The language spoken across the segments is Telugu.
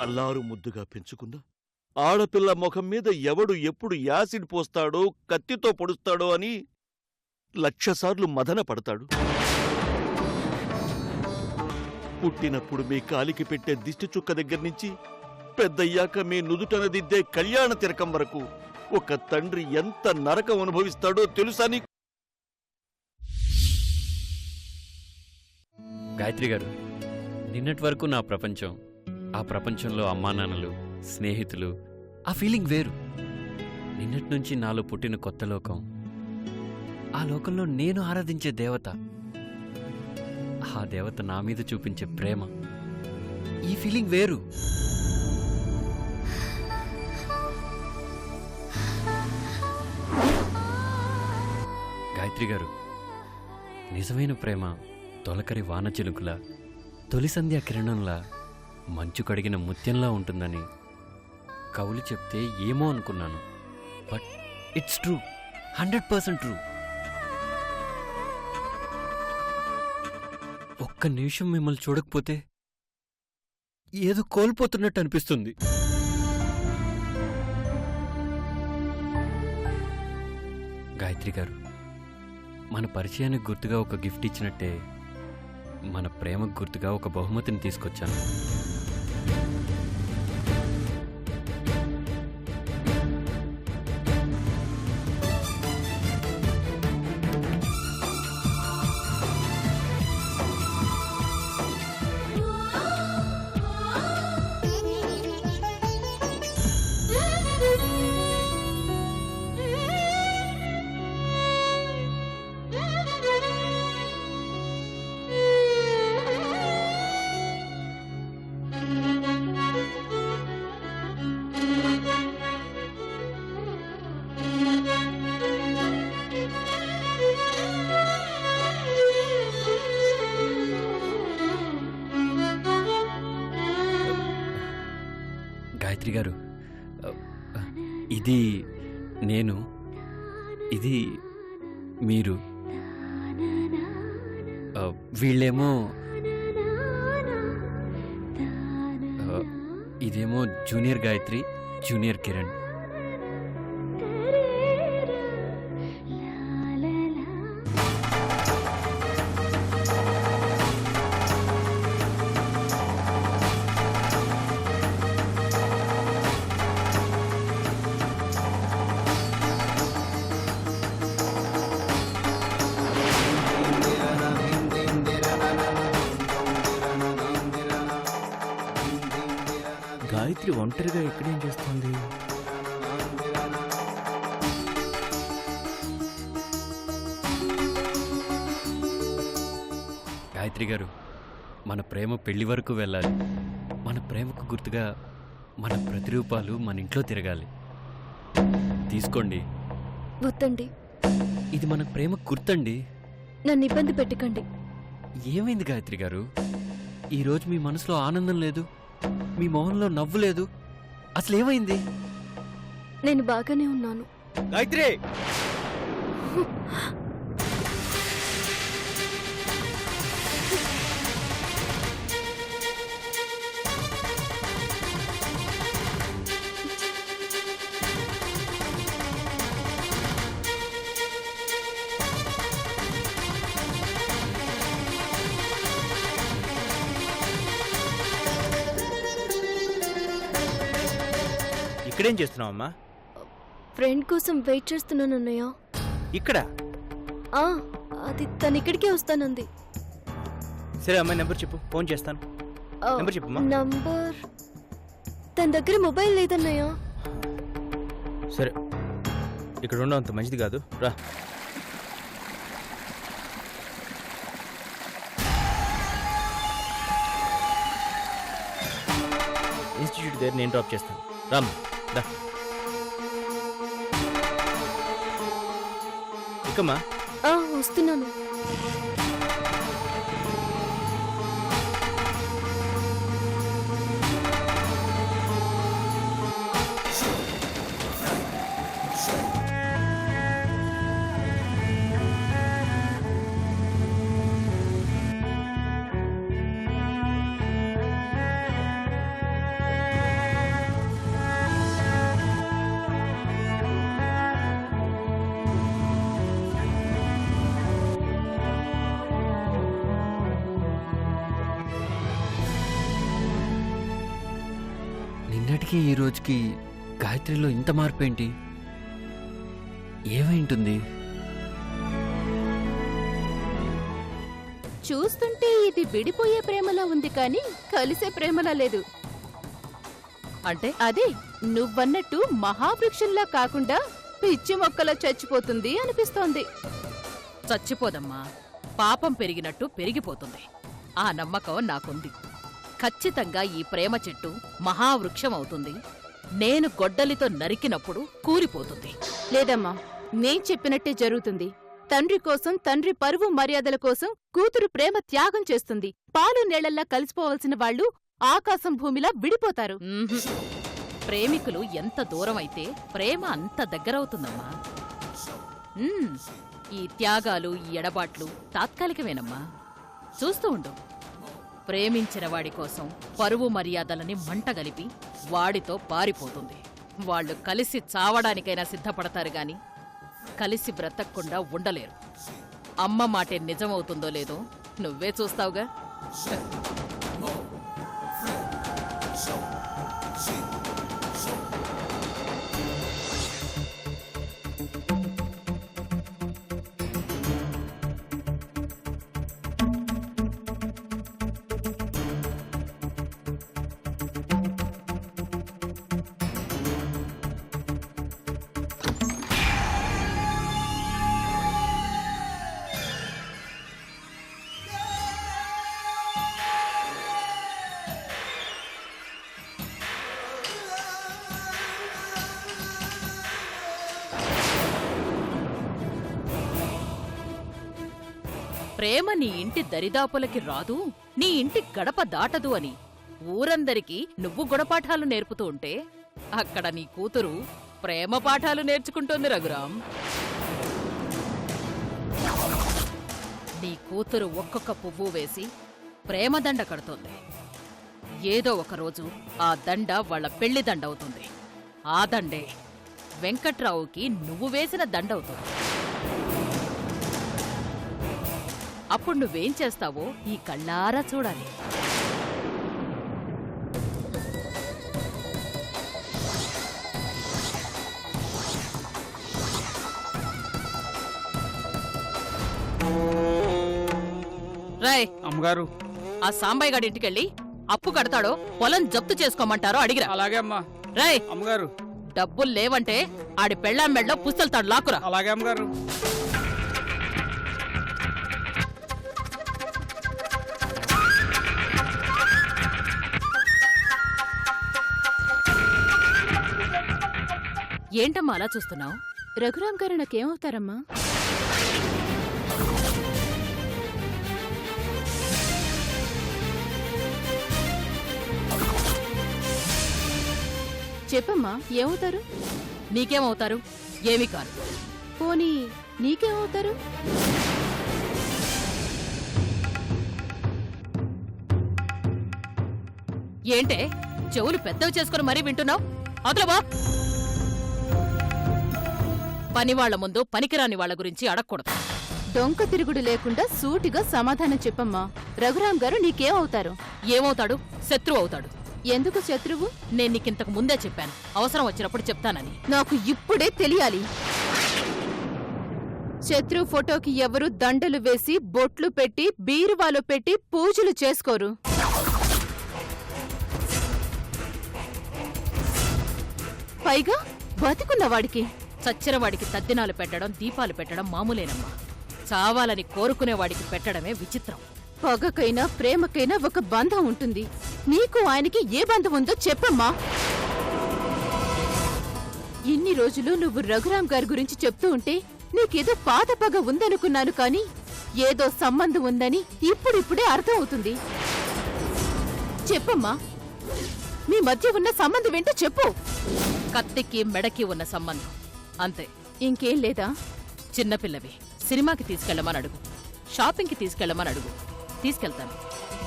అల్లారు ముద్దుగా పెంచుకున్న ఆడపిల్ల ముఖం మీద ఎవడు ఎప్పుడు యాసిడ్ పోస్తాడో కత్తితో పొడుస్తాడో అని 1,00,000 సార్లు మదన పడతాడు. పుట్టినప్పుడు మీ కాలికి పెట్టే దిష్టి చుక్క దగ్గర్నుంచి పెద్దయ్యాక మీ నుదుటన దిద్దే కళ్యాణ తిలకం వరకు ఒక తండ్రి ఎంత నరకం అనుభవిస్తాడో తెలుసా నీకు? గాయత్రి గారు, నిన్నటి వరకు నా ప్రపంచం, ఆ ప్రపంచంలో అమ్మానాన్నలు, స్నేహితులు, ఆ ఫీలింగ్ వేరు. నిన్నటి నుంచి నాలో పుట్టిన కొత్త లోకం, ఆ లోకంలో నేను ఆరాధించే దేవత, ఆ దేవత నా మీద చూపించే ప్రేమ, ఈ ఫీలింగ్ వేరు. గాయత్రి గారు, నిజమైన ప్రేమ తొలకరి వాన చినుకులా, తొలి సంధ్యా కిరణంలా, మంచు కడిగిన ముత్యంలా ఉంటుందని కవులు చెప్తే ఏమో అనుకున్నాను. But it's true, 100% true. ఒక్క నిమిషం మిమ్మల్ని చూడకపోతే ఏదో కోల్పోతున్నట్టు అనిపిస్తుంది. గాయత్రి గారు, మన పరిచయానికి గుర్తుగా ఒక గిఫ్ట్ ఇచ్చినట్టే మన ప్రేమకు గుర్తుగా ఒక బహుమతిని తీసుకొచ్చాను. గాయత్రి గారు, ఇది నేను, ఇది మీరు, వీళ్ళేమో, ఇదేమో జూనియర్ గాయత్రి, జూనియర్ కిరణ్. గాయత్రి ఒంటరిగా ఎక్కడేం చేస్తుంది? గాయత్రి గారు, మన ప్రేమ పెళ్లి వరకు వెళ్ళాలి. మన ప్రేమకు గుర్తుగా మన ప్రతిరూపాలు మన ఇంట్లో తిరగాలి. తీసుకోండి. వద్దండి, ఇది మన ప్రేమ గుర్తండి. నన్ను ఇబ్బంది పెట్టకండి. ఏమైంది గాయత్రి గారు? ఈరోజు మీ మనసులో ఆనందం లేదు, మీ మొహంలో నవ్వు లేదు, అసలేమైంది? నేను బాగానే ఉన్నాను. గాయత్రి! ఇక్కడేం చేస్తున్నావు అమ్మా? ఫ్రెండ్ కోసం వెయిట్ చేస్తున్నాను అన్నయ్య. ఇక్కడ? అది తను ఇక్కడికే వస్తానంది. సరే అమ్మాయి నెంబర్ చెప్పు, ఫోన్ చేస్తాను. నెంబర్ చెప్పమ్మా. నంబర్ తన దగ్గర మొబైల్ లేదన్నయ్య. సరే, ఇక్కడ ఉండడం అంత మంచిది కాదు, రా. ఇన్స్టిట్యూట్ దగ్గర నేను డ్రాప్ చేస్తాను, రామ్మా. దా ఇకమ్మా. వస్తున్నాను. నిన్నటికి ఈ రోజుకి గాయత్రిలో ఇంత మార్పేంటి? ఏమైంటుంది? చూస్తుంటే ఇది విడిపోయే ప్రేమలా ఉంది కానీ కలిసే ప్రేమలా లేదు. అంటే అదే నువ్వన్నట్టు మహావృక్షంలా కాకుండా పిచ్చి మొక్కలా చచ్చిపోతుంది అనిపిస్తోంది. చచ్చిపోదమ్మా, పాపం పెరిగినట్టు పెరిగిపోతుంది. ఆ నమ్మకం నాకుంది. ఖచ్చితంగా ఈ ప్రేమ చెట్టు మహావృక్షం అవుతుంది. నేను గొడ్డలితో నరికినప్పుడు కూలిపోతుంది. లేదమ్మా, నేను చెప్పినట్టే జరుగుతుంది. తండ్రి కోసం, తండ్రి పరువు మర్యాదల కోసం కూతురు ప్రేమ త్యాగం చేస్తుంది. పాలు నీళ్లల్లా కలిసిపోవలసిన వాళ్ళు ఆకాశం భూమిలా విడిపోతారు. మ్మ్హ్. ప్రేమికులు ఎంత దూరమైతే ప్రేమ అంత దగ్గరవుతుందమ్మా. ఈ త్యాగాలు, ఈ ఎడబాట్లు తాత్కాలికమేనమ్మా. చూస్తూ ఉండు. ప్రేమించిన వాడి కోసం పరువు మర్యాదలని మంటగలిపి వాడితో పారిపోతుంది. వాళ్ళు కలిసి చావడానికైనా సిద్ధపడతారు గాని కలిసి బ్రతకకుండా ఉండలేరు. అమ్మ మాటే నిజమవుతుందో లేదో నువ్వే చూస్తావుగా. ప్రేమ నీ ఇంటి దరిదాపులకి రాదు, నీ ఇంటి గడప దాటదు అని ఊరందరికీ నువ్వు గుణపాఠాలు నేర్పుతూ ఉంటే అక్కడ నీ కూతురు ప్రేమ పాఠాలు నేర్చుకుంటోంది రఘురాం. నీ కూతురు ఒక్కొక్క పువ్వు వేసి ప్రేమదండ కడుతోంది. ఏదో ఒకరోజు ఆ దండ వాళ్ళ పెళ్లి దండవుతుంది. ఆ దండే వెంకట్రావుకి నువ్వు వేసిన దండవుతుంది. అప్పుడు నువ్వేం చేస్తావో ఈ కళ్ళారా చూడాలి. రాయ్ అమ్మగారు, ఆ సాంబయ్య గారి ఇంటికెళ్ళి అప్పు కడతాడో పొలం జప్తు చేసుకోమంటారో అడిగిరా. అలాగే అమ్మా. రాయ్ అమ్మగారు, డబ్బులు లేవంటే ఆడి పెళ్ళాం మెళ్ళో పుస్తలుతాడు, లాక్కురా. అలాగే అమ్మగారు. ఏంటమ్మా అలా చూస్తున్నావు? రఘురాం గారు నాకేమవుతారమ్మా? చెప్పమ్మా, ఏమవుతారు? నీకేమవుతారు? ఏమీ కాదు. పోనీ నీకేమవుతారు? ఏంటే చెవులు పెద్దవి చేసుకుని మరీ వింటున్నావు? అవతలవా. పనివాళ్ల ముందు పనికిరాని వాళ్ల గురించి అడగకూడదు. డొంక తిరుగుడు లేకుండా సూటిగా సమాధానం చెప్పమ్మా. రఘురాం గారు నీకేమవుతారు? ఏమవుతాడు? శత్రువు అవుతాడు. ఎందుకు శత్రువు? నేను నీకింతకు ముందే చెప్పాను, అవసరం వచ్చినప్పుడు చెప్తానని. నాకు ఇప్పుడే తెలియాలి. శత్రు ఫోటోకి ఎవరు దండలు వేసి బొట్లు పెట్టి బీరువాలో పెట్టి పూజలు చేసుకోరు. పైగా బతికున్నవాడికి. చచ్చినవాడికి తద్దినాలు పెట్టడం, దీపాలు పెట్టడం మామూలేనమ్మా. చావాలని కోరుకునేవాడికి పెట్టడమే విచిత్రం. పగకైనా ప్రేమకైనా ఒక బంధం ఉంటుంది. నీకు ఆయనకి ఏ బంధం ఉందో చెప్పమ్మా. ఇన్ని రోజులు నువ్వు రఘురాం గారి గురించి చెప్తూ ఉంటే నీకేదో పాత పగ ఉందనుకున్నాను కాని ఏదో సంబంధం ఉందని ఇప్పుడిప్పుడే అర్థం అవుతుంది. చెప్పమ్మా, మీ మధ్య ఉన్న సంబంధం ఏంటో చెప్పు. కత్తికి మెడకి ఉన్న సంబంధం అంతే. ఇంకేం లేదా? చిన్నపిల్లవి, సినిమాకి తీసుకెళ్లమని అడుగు, షాపింగ్కి తీసుకెళ్లమని అడుగు, తీసుకెళ్తాను.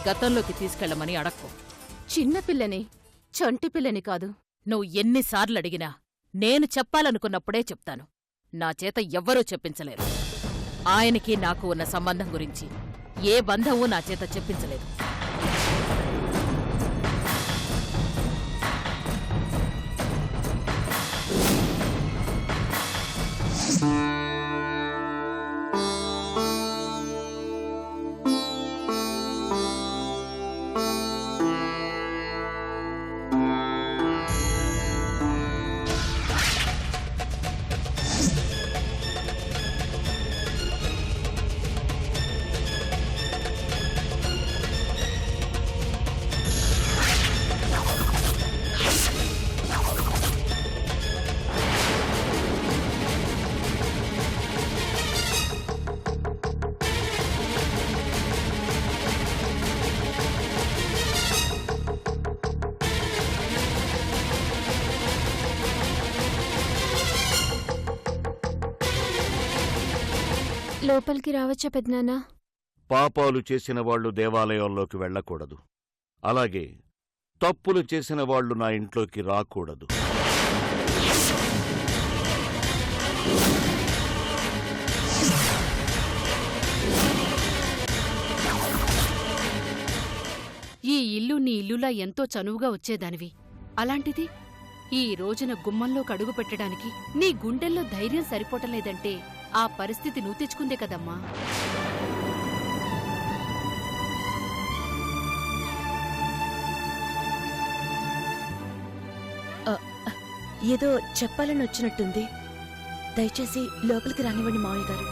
గతంలోకి తీసుకెళ్లమని అడక్కో. చిన్నపిల్లని, చంటి పిల్లని కాదు. నువ్వు ఎన్నిసార్లు అడిగినా నేను చెప్పాలనుకున్నప్పుడే చెప్తాను. నా చేత ఎవ్వరూ చెప్పించలేరు. ఆయనకి నాకు ఉన్న సంబంధం గురించి ఏ బంధమూ నా చేత చెప్పించలేదు. లోపలికి రావచ్చా పెద్దనాన్న? పాపాలు చేసిన వాళ్ళు దేవాలయంలోకి వెళ్ళకూడదు. అలాగే తప్పులు చేసిన వాళ్ళు నా ఇంట్లోకి రాకూడదు. ఈ ఇల్లు నీ ఇల్లులా ఎంతో చనువుగా వచ్చేదానివి. అలాంటిది ఈ రోజున గుమ్మంలోకి అడుగు పెట్టడానికి నీ గుండెల్లో ధైర్యం సరిపోటలేదంటే ఆ పరిస్థితి నువ్వు తెచ్చుకుందే కదమ్మా. ఏదో చెప్పాలని వచ్చినట్టుంది. దయచేసి లోపలికి రానివ్వండి మావయ్య గారు.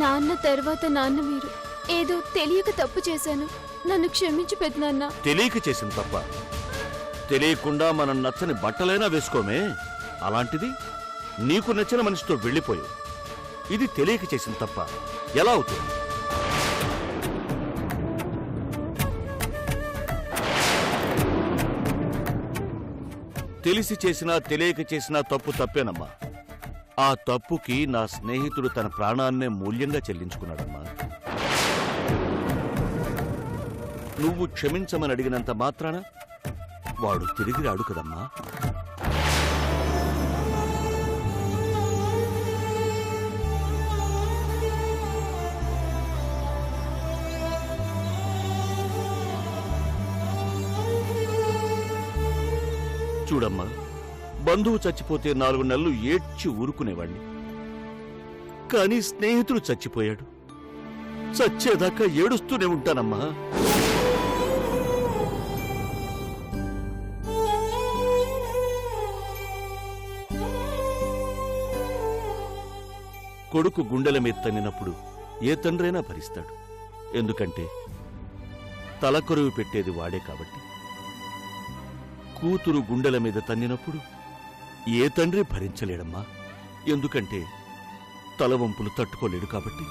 నాన్న తర్వాత నాన్న మీరు. ఏదో తెలియక తప్పు చేశాను, నన్ను క్షమించు పెద్దనాన్న. తెలియక చేసిన తప్ప? తెలియకుండా మనం నచ్చని బట్టలైనా వేసుకోమే. అలాంటిది నీకు నచ్చిన మనిషితో వెళ్ళిపోయావు. ఇది తెలియక చేసిన తప్ప ఎలా అవుతుంది? తెలిసి చేసినా తెలియక చేసినా తప్పు తప్పేనమ్మా. ఆ తప్పుకి నా స్నేహితుడు తన ప్రాణాన్నే మూల్యంగా చెల్లించుకున్నాడమ్మా. నువ్వు క్షమించమని అడిగినంత మాత్రాన వాడు తిరిగి రాడు కదమ్మా. చూడమ్మా, బంధువు చచ్చిపోతే 4 నెలలు ఏడ్చి ఊరుకునేవాణ్ణి. కానీ స్నేహితుడు చచ్చిపోయాడు. చచ్చేదాకా ఏడుస్తూనే ఉంటానమ్మా. కొడుకు గుండెల మీద తన్నినప్పుడు ఏ తండ్రైనా భరిస్తాడు. ఎందుకంటే తలకొరువు పెట్టేది వాడే కాబట్టి. కూతురు గుండెల మీద తన్నినప్పుడు ఏ తండ్రి భరించలేడమ్మా. ఎందుకంటే తలవంపులు తట్టుకోలేడు కాబట్టి.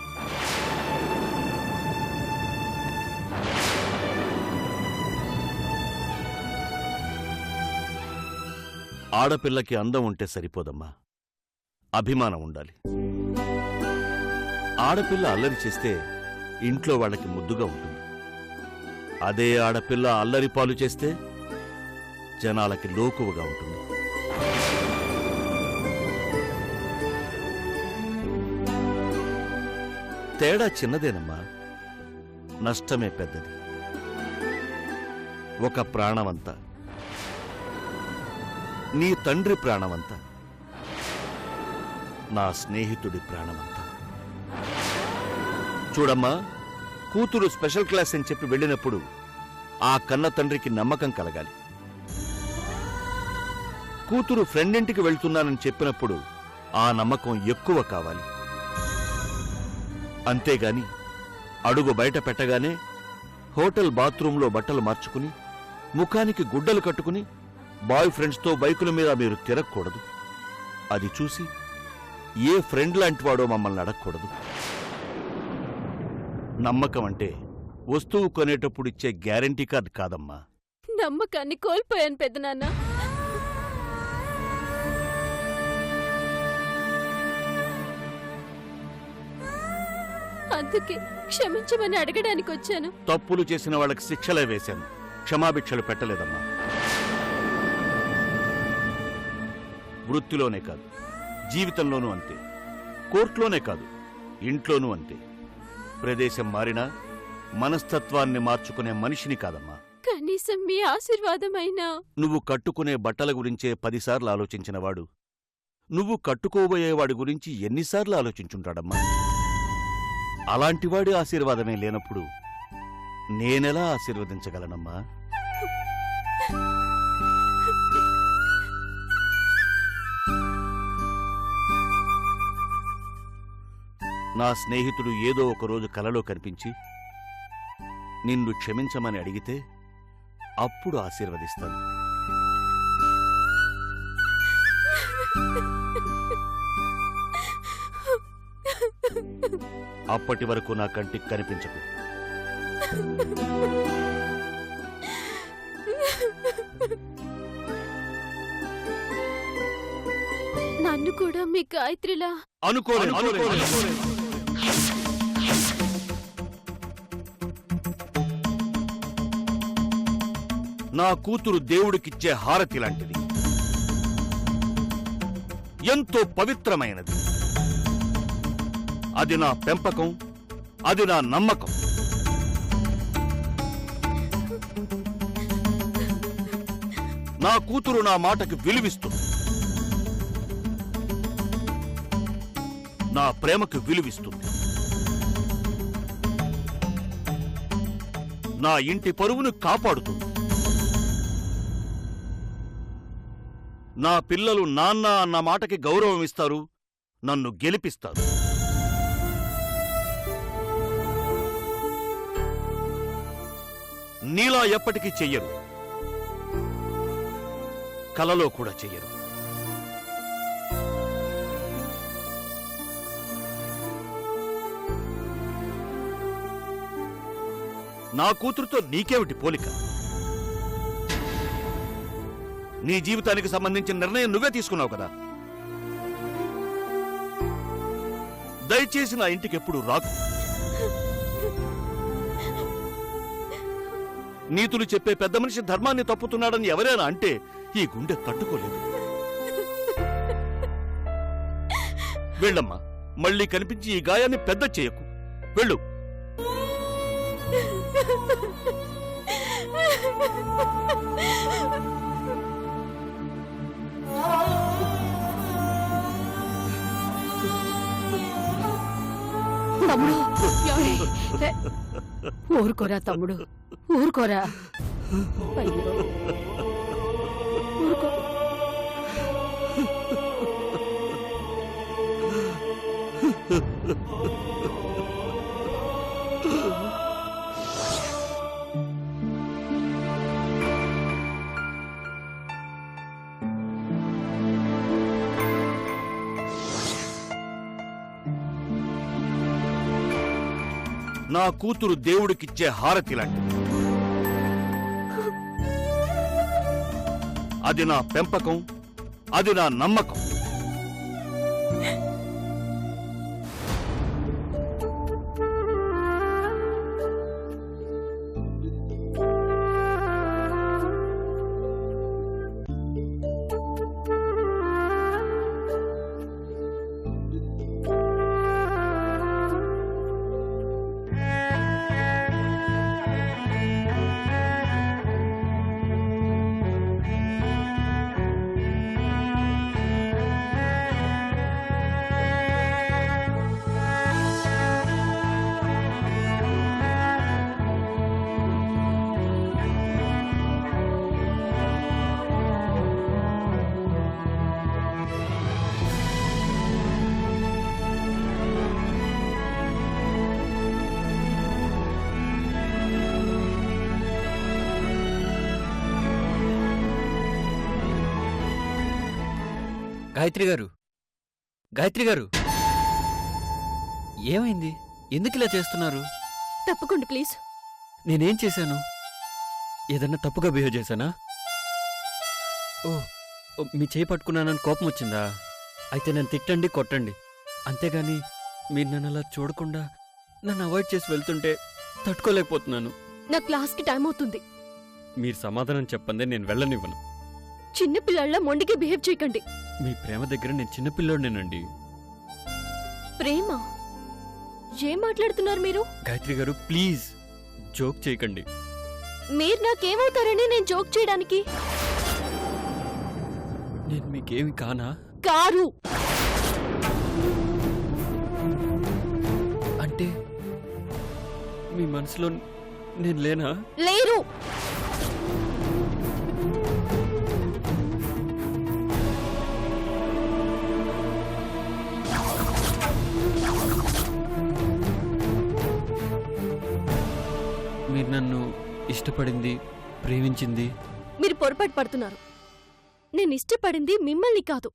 ఆడపిల్లకి అందం ఉంటే సరిపోదమ్మా, అభిమానం ఉండాలి. ఆడపిల్ల అల్లరి చేస్తే ఇంట్లో వాళ్ళకి ముద్దుగా ఉంటుంది. అదే ఆడపిల్ల అల్లరి పాలు చేస్తే జనాలకి లోకువగా ఉంటుంది. తేడా చిన్నదేనమ్మా, నష్టమే పెద్దది. ఒక ప్రాణమంతా, నీ తండ్రి ప్రాణమంతా, నా స్నేహితుడి ప్రాణమంతా. చూడమ్మా, కూతురు స్పెషల్ క్లాస్ అని చెప్పి వెళ్ళినప్పుడు ఆ కన్న తండ్రికి నమ్మకం కలగాలి. కూతురు ఫ్రెండ్ ఇంటికి వెళ్తున్నానని చెప్పినప్పుడు ఆ నమ్మకం ఎక్కువ కావాలి. అంతేగాని అడుగు బయట పెట్టగానే హోటల్ బాత్రూంలో బట్టలు మార్చుకుని ముఖానికి గుడ్డలు కట్టుకుని బాయ్ ఫ్రెండ్స్తో బైకుల మీద మీరు తిరగకూడదు. అది చూసి ఏ ఫ్రెండ్ లాంటి వాడో మమ్మల్ని అడగకూడదు. నమ్మకం అంటే వస్తువు కొనేటప్పుడు ఇచ్చే గ్యారంటీ కార్డు కాదమ్మా. నమ్మకాన్ని కోల్పోయాను పెద్దనాన్న. అందుకే క్షమించమని అడగడానికి వచ్చాను. తప్పులు చేసిన వాళ్ళకి శిక్షలే వేశాను, క్షమాభిక్షలు పెట్టలేదమ్మా. వృత్తిలోనే కాదు, జీవితంలోనూ అంతే. కోర్టులోనే కాదు, ఇంట్లోనూ అంతే. ప్రదేశం మారినా మనస్తత్వాన్ని మార్చుకునే మనిషిని కాదమ్మా. కనీసం మీ ఆశీర్వాదమైనా. నువ్వు కట్టుకునే బట్టల గురించే 10 సార్లు ఆలోచించినవాడు నువ్వు కట్టుకోబోయేవాడి గురించి ఎన్నిసార్లు ఆలోచించుంటాడమ్మా. అలాంటివాడి ఆశీర్వాదమే లేనప్పుడు నేనెలా ఆశీర్వదించగలనమ్మా? నా స్నేహితుడు ఏదో ఒకరోజు కలలో కనిపించి నిన్ను క్షమించమని అడిగితే అప్పుడు ఆశీర్వదిస్తాను. అప్పటి వరకు నా కంటికి కనిపించకు. నన్ను కూడా మీ గాయత్రిలా అనుకోలేదు. నా కూతురు దేవుడికిచ్చే హారతి లాంటిది, ఎంతో పవిత్రమైనది. అది నా పెంపకం, అది నా నమ్మకం. నా కూతురు నా మాటకి విలువిస్తుంది, నా ప్రేమకు విలువిస్తుంది. నా ఇంటి పరువును కాపాడుతుంది. నా పిల్లలు నాన్న అన్న మాటకి గౌరవం ఇస్తారు, నన్ను గెలిపిస్తారు. నీలా ఎప్పటికీ చెయ్యరు, కలలో కూడా చెయ్యరు. నా కూతురుతో నీకేమిటి పోలిక? నీ జీవితానికి సంబంధించిన నిర్ణయం నువ్వే తీసుకున్నావు కదా. దయచేసి నా ఇంటికి ఎప్పుడు రాకు. నీతులు చెప్పే పెద్ద మనిషి ధర్మాన్ని తప్పుతున్నాడని ఎవరైనా అంటే ఈ గుండె తట్టుకోలేదు. వెళ్ళమ్మా, మళ్ళీ కనిపించి ఈ గాయాన్ని పెద్ద చేయకు. వెళ్ళు. తమ్ముడు, ఊరుకోరా తమ్ముడు, ఊరుకోరా. అయ్యో, ఊరుకో. నా కూతురు దేవుడికిచ్చే హారతి లాంటిది, అది నా పెంపకం, అది నా నమ్మకం. గాయత్రి గారు, గాయత్రి గారు, ఏమైంది? ఎందుకు ఇలా చేస్తున్నారు? తప్పకుండా ప్లీజ్. నేనేం చేశాను? ఏదన్నా తప్పుగా బిహేవ్ చేశానా? ఓ, మీ చేయి పట్టుకున్నానని కోపం వచ్చిందా? అయితే నన్ను తిట్టండి, కొట్టండి, అంతేగాని మీరు నన్ను అలా చూడకుండా నన్ను అవాయిడ్ చేసి వెళ్తుంటే తట్టుకోలేకపోతున్నాను. నా క్లాస్కి టైం అవుతుంది. మీరు సమాధానం చెప్పందే నేను వెళ్ళనివ్వను. చిన్నపిల్లల్లా మొండికి బిహేవ్ చేయకండి. మీ ప్రేమ దగ్గర నేను చిన్నపిల్లోడేనండి. ప్రేమ? ఏం మాట్లాడుతున్నారు మీరు? గాయత్రి గారు, ప్లీజ్ జోక్ చేయకండి. మీరు నాకేమవుతారని నేను జోక్ చేయడానికి? నేను మీకేమి కానా? కారు. అంటే మీ మనసులో నేను లేనా? లేరు. మీరు నన్ను ఇష్టపడింది, ప్రేమించింది. మీరు పొరపాటు పడుతున్నారు. నేను ఇష్టపడింది మిమ్మల్ని కాదు,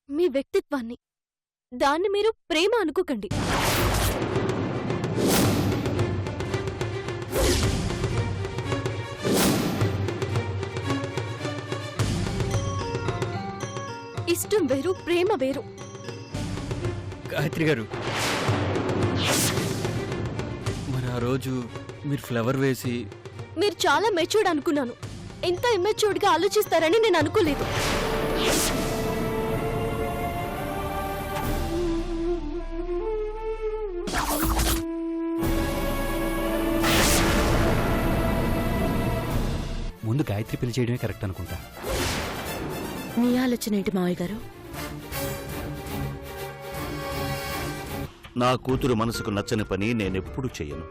మీ వ్యక్తిత్వాన్ని. దాన్ని మీరు ప్రేమ అనుకోకండి. ఇష్టం వేరు, ప్రేమ వేరు. గాయత్రి గారు, మరి ఆ రోజు మీరు ఫ్లవర్ వేసి మీరు చాలా మెచ్యూర్డ్ అనుకున్నాను. ఇంత ఇమ్మెచ్యూర్డ్ గా ఆలోచిస్తారని నేను అనుకోలేదు. ముందు గాయత్రి పెళ్లి చేయడమే కరెక్ట్ అనుకుంటా. మీ ఆలోచన ఏంటి మావయ్య గారు? నా కూతురు మనసుకు నచ్చని పని నేనెప్పుడు చెయ్యను.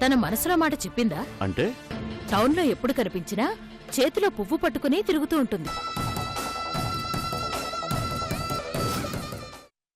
తన మనసులో మాట చెప్పిందా? అంటే టౌన్లో ఎప్పుడు కనిపించినా చేతిలో పువ్వు పట్టుకుని తిరుగుతూ ఉంటుంది.